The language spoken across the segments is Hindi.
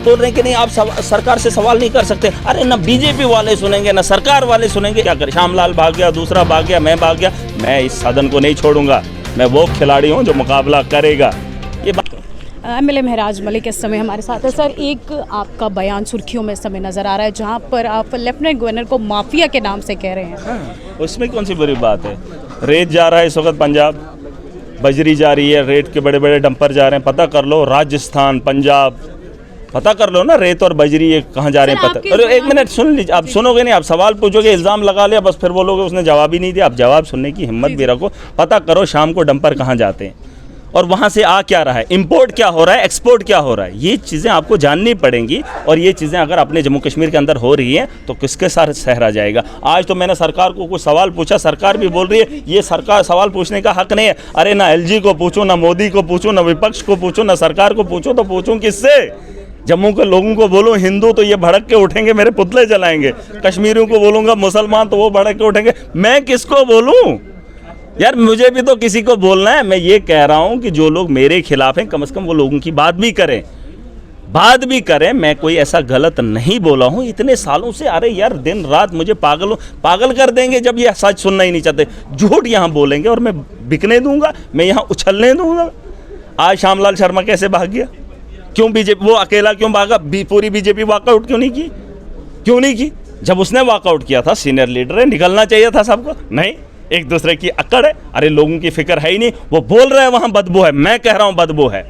बोल रहे हैं कि नहीं आप सरकार से सवाल नहीं कर सकते। अरे ना बीजेपी वाले सुनेंगे ना सरकार वाले सुनेंगे, क्या करें? श्यामलाल भाग गया, दूसरा भाग गया, मैं भाग गया। मैं इस सदन को नहीं छोड़ूंगा। मैं वो खिलाड़ी हूँ जो मुकाबला करेगा। ये बात एमएलए महराज मलिक इस समय हमारे साथ है। सर, एक आपका बयान सुर्खियों में इस समय नज़र आ रहा है जहां पर आप लेफ्टिनेंट गवर्नर को माफिया के नाम से कह रहे हैं। उसमें कौन सी बुरी बात है? रेत जा रहा है इस वक्त पंजाब, बजरी जा रही है, रेत के बड़े बड़े डंपर जा रहे हैं, पता कर लो। राजस्थान, पंजाब, पता कर लो ना रेत और बजरी ये कहाँ जा रहे हैं पता। अरे एक मिनट सुन लीजिए, आप सुनोगे नहीं, आप सवाल पूछोगे, इल्ज़ाम लगा लिया, बस फिर बोलोगे उसने जवाब ही नहीं दिया। आप जवाब सुनने की हिम्मत भी रखो। पता करो शाम को डंपर कहाँ जाते हैं और वहाँ से आ क्या रहा है, इंपोर्ट क्या हो रहा है, एक्सपोर्ट क्या हो रहा है। ये चीज़ें आपको जाननी पड़ेंगी और ये चीज़ें अगर अपने जम्मू कश्मीर के अंदर हो रही हैं तो किसके साथ सहरा जाएगा। आज तो मैंने सरकार को कुछ सवाल पूछा, सरकार भी बोल रही है ये सरकार सवाल पूछने का हक नहीं है। अरे ना एलजी को पूछूं, ना मोदी को पूछूं, ना विपक्ष को पूछूं, ना सरकार को पूछूं, तो पूछूं किससे? जम्मू के लोगों को बोलूं हिंदू तो ये भड़क के उठेंगे, मेरे पुतले जलाएंगे। कश्मीरियों को बोलूँगा मुसलमान तो वो भड़क के उठेंगे। मैं किसको बोलूँ यार? मुझे भी तो किसी को बोलना है। मैं ये कह रहा हूं कि जो लोग मेरे खिलाफ हैं कम से कम वो लोगों की बात भी करें। मैं कोई ऐसा गलत नहीं बोला हूं इतने सालों से। अरे यार दिन रात मुझे पागल कर देंगे जब ये सच सुनना ही नहीं चाहते। झूठ यहां बोलेंगे और मैं बिकने दूंगा, मैं यहां उछलने दूंगा। आज श्यामलाल शर्मा कैसे भाग गया? क्यों बीजेपी वो अकेला क्यों भागा? पूरी बीजेपी वॉकआउट क्यों नहीं की? जब उसने वॉकआउट किया था, सीनियर लीडर है, निकलना चाहिए था सबको। नहीं, एक दूसरे की अकड़ है। अरे लोगों की फिक्र है ही नहीं। वो बोल रहे हैं वहाँ बदबू है, मैं कह रहा हूँ बदबू है।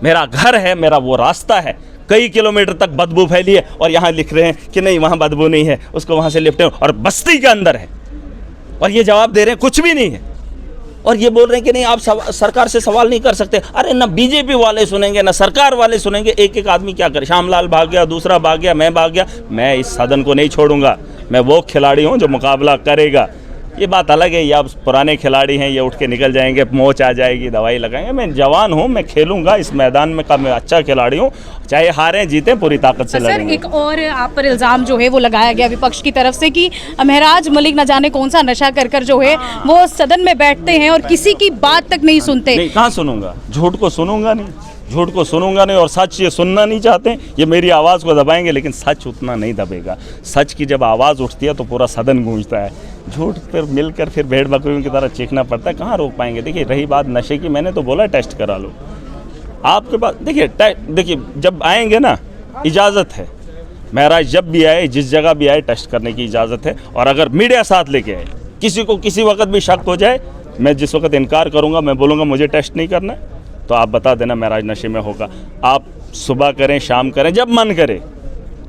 मेरा घर है, मेरा वो रास्ता है, कई किलोमीटर तक बदबू फैली है और यहाँ लिख रहे हैं कि नहीं वहाँ बदबू नहीं है, उसको वहाँ से लिफ्ट और बस्ती के अंदर है और ये जवाब दे रहे हैं कुछ भी नहीं है। और ये बोल रहे हैं कि नहीं आप सरकार से सवाल नहीं कर सकते। अरे ना बीजेपी वाले सुनेंगे ना सरकार वाले सुनेंगे। एक एक आदमी क्या करे? श्यामलाल भाग गया, दूसरा भाग गया, मैं भाग गया। मैं इस सदन को नहीं छोड़ूंगा। मैं वो खिलाड़ी हूँ जो मुकाबला करेगा। ये बात अलग है, ये अब पुराने खिलाड़ी हैं, ये उठ के निकल जाएंगे, मोच आ जाएगी, दवाई लगाएंगे। मैं जवान हूँ, मैं खेलूंगा इस मैदान में का मैं अच्छा खिलाड़ी हूँ, चाहे हारें जीतें पूरी ताकत से लड़ूंगा। सर, एक और आप पर इल्ज़ाम जो है वो लगाया गया विपक्ष की तरफ से कि महराज मलिक न जाने कौन सा नशा कर जो है वो सदन में बैठते हैं और किसी की बात तक नहीं सुनते। नहीं, कहाँ सुनूंगा? झूठ को सुनूंगा नहीं और सच ये सुनना नहीं चाहते। ये मेरी आवाज़ को दबाएंगे लेकिन सच उतना नहीं दबेगा। सच की जब आवाज़ उठती है तो पूरा सदन गूंजता है। झूठ पर मिलकर फिर भेड़ बकरियों की तरह चीखना पड़ता है, कहाँ रोक पाएंगे? देखिए रही बात नशे की, मैंने तो बोला टेस्ट करा लो आपके पास। देखिए जब आएंगे ना इजाज़त है, महराज जब भी आए जिस जगह भी आए टेस्ट करने की इजाज़त है। और अगर मीडिया साथ लेके आए, किसी को किसी वक्त भी शक हो जाए, मैं जिस वक्त इनकार करूँगा, मैं बोलूँगा मुझे टेस्ट नहीं करना है, तो आप बता देना महराज नशे में होगा। आप सुबह करें शाम करें जब मन करे।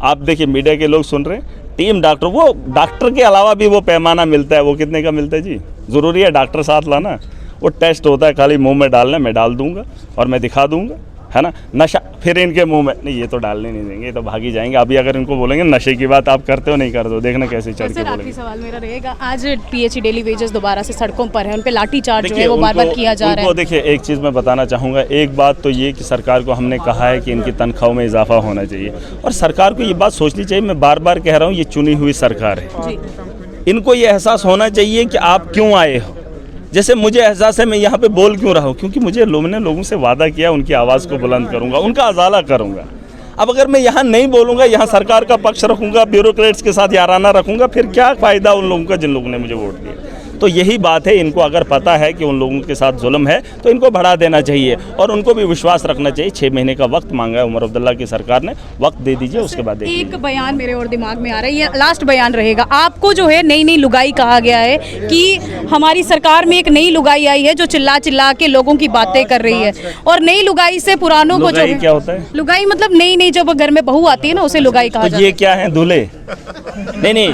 आप देखिए मीडिया के लोग सुन रहे हैं, टीम डॉक्टर, वो डॉक्टर के अलावा भी वो पैमाना मिलता है, वो कितने का मिलता है जी? ज़रूरी है डॉक्टर साथ लाना? वो टेस्ट होता है खाली मुंह में डालना, मैं डाल दूंगा और मैं दिखा दूंगा, है ना। नशा फिर इनके मुंह में नहीं, ये तो डालने नहीं देंगे, ये तो भागी जाएंगे। अभी अगर इनको बोलेंगे नशे की बात आप करते हो नहीं करते हो, देखना कैसे चढ़ के बोलेंगे। आखिरी सवाल मेरा रहेगा, आज पीएचई डेली वेजेस दोबारा से सड़कों पर है, उन पे लाठीचार्ज जो है वो बार-बार किया जा रहा है। देखिए एक चीज़ मैं बताना चाहूँगा, एक बात तो ये कि सरकार को हमने कहा है कि इनकी तनख्वाहों में इजाफा होना चाहिए और सरकार को ये बात सोचनी चाहिए। मैं बार बार कह रहा हूँ ये चुनी हुई सरकार है, इनको ये एहसास होना चाहिए कि आप क्यों आए हो। जैसे मुझे एहसास है मैं यहाँ पे बोल क्यों रहा हूँ, क्योंकि मुझे लोगों से वादा किया उनकी आवाज़ को बुलंद करूँगा, उनका अजाला करूँगा। अब अगर मैं यहाँ नहीं बोलूँगा, यहाँ सरकार का पक्ष रखूँगा, ब्यूरोक्रेट्स के साथ याराना रखूँगा, फिर क्या फ़ायदा उन लोगों का जिन लोगों ने मुझे वोट दिया। तो यही बात है, इनको अगर पता है कि उन लोगों के साथ जुल्म है तो इनको बढ़ा देना चाहिए और उनको भी विश्वास रखना चाहिए। 6 महीने का वक्त मांगा है उमर अब्दुल्ला की सरकार ने, वक्त दे दीजिए, उसके बाद देखिए। एक बयान मेरे और दिमाग में आ रहा है, ये लास्ट बयान रहेगा। आपको जो है नई लुगाई कहा गया है कि हमारी सरकार में एक नई लुगाई आई है जो चिल्ला के लोगों की बातें कर रही है और नई लुगाई से पुरानों को जो क्या होता है? लुगाई मतलब नई जब घर में बहू आती है ना, उसे लुगाई कहा जाता है। ये क्या है दूल्हे? नहीं,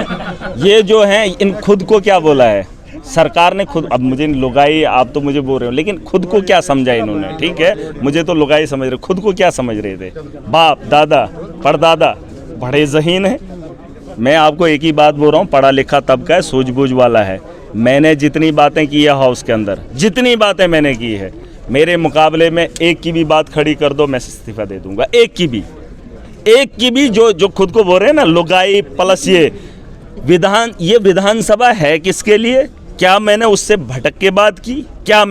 ये जो है इन खुद को क्या बोला है सरकार ने खुद। अब मुझे लुगाई आप तो मुझे बोल रहे हो, लेकिन खुद को क्या समझा इन्होंने? ठीक है, मुझे तो लुगाई समझ रहे, खुद को क्या समझ रहे थे? बाप दादा परदादा बड़े ज़हीन हैं। मैं आपको एक ही बात बोल रहा हूँ, पढ़ा लिखा तबका है, सूझबूझ वाला है। मैंने जितनी बातें की है हाउस के अंदर, जितनी बातें मैंने की है, मेरे मुकाबले में एक की भी बात खड़ी कर दो मैं इस्तीफा दे दूंगा। एक की भी जो खुद को बोल रहे हैं ना लुगाई प्लस ये विधानसभा है किसके लिए? क्या मैंने उससे भटक के बात की? क्या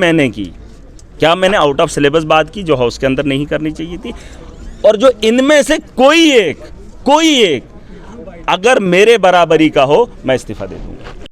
मैंने आउट ऑफ सिलेबस बात की जो हाउस के अंदर नहीं करनी चाहिए थी? और जो इनमें से कोई एक अगर मेरे बराबरी का हो, मैं इस्तीफा दे दूंगा।